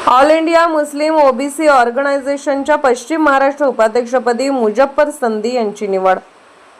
All India Muslim OBC ऑर्गनायझेशनच्या पश्चिम महाराष्ट्र उपाध्यक्षपदी मुजफ्फर संधी यांची निवड।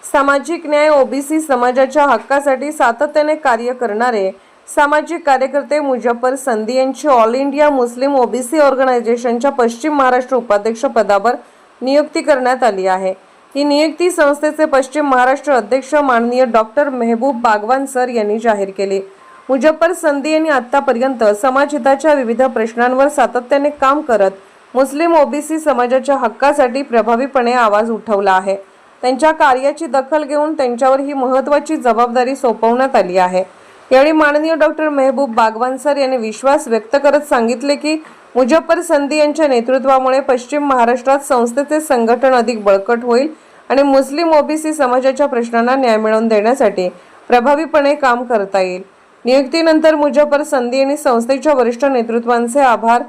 सामाजिक न्याय ओबीसी समाजाच्या हक्कासाठी सातत्याने कार्य करणारे सामाजिक कार्यकर्ते मुजफ्फर संधी यांची ऑल इंडिया मुस्लिम ओबीसी ऑर्गनायझेशनच्या पश्चिम महाराष्ट्र उपाध्यक्ष पदावर नियुक्ती करण्यात आली आहे। ही नियुक्ती संस्थेचे पश्चिम महाराष्ट्र अध्यक्ष माननीय डॉक्टर मेहबूब बागवान सर यांनी जाहीर केली। मुजफ्फर संधी यांनी आतापर्यंत समाजहिताच्या विविध प्रश्नांवर सातत्याने काम करत मुस्लिम ओबीसी समाजाच्या हक्कासाठी प्रभावीपणे आवाज उठवला आहे। त्यांच्या कार्याची दखल घेऊन त्यांच्यावर ही महत्त्वाची जबाबदारी सोपवण्यात आली आहे। यावेळी माननीय डॉक्टर मेहबूब बागवान सर यांनी विश्वास व्यक्त करत सांगितले की मुजफ्फर संधी यांच्या नेतृत्वामुळे पश्चिम महाराष्ट्रात संस्थेचे संघटन अधिक बळकट होईल आणि मुस्लिम ओबीसी समाजाच्या प्रश्नांना न्याय मिळवून देण्यासाठी प्रभावीपणे काम करता येईल। नियुक्तीनंतर मुजफ्फर संधी यांनी संस्थेच्या वरिष्ठ नेतृत्वाचे आभार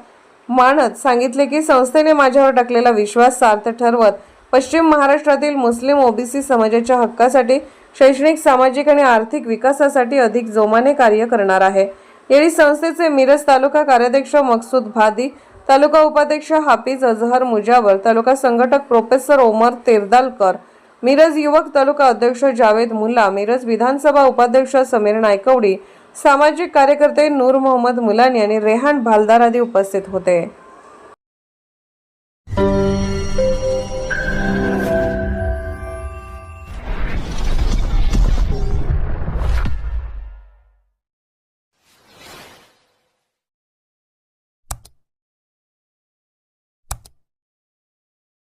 मानत सांगितले की संस्थेने माझ्यावर टाकलेला विश्वास सार्थ ठरवत पश्चिम महाराष्ट्रातील मुस्लिम ओबीसी समाजाच्या हक्कासाठी शैक्षणिक, सामाजिक आणि आर्थिक विकासासाठी अधिक जोमाने कार्य करणार आहे। यावेळी संस्थेचे मिरज तालुका कार्याध्यक्ष मकसूद भादी, तालुका उपाध्यक्ष हाफिज अजहर मुजावर, तालुका संघटक प्रोफेसर ओमर तेरदालकर, मिरज युवक तालुका अध्यक्ष जावेद मुल्ला, मिरज विधानसभा उपाध्यक्ष समीर नायकवडी, सामाजिक कार्यकर्ते नूर मोहम्मद मुलानी आणि रेहान भालदार आदी उपस्थित होते।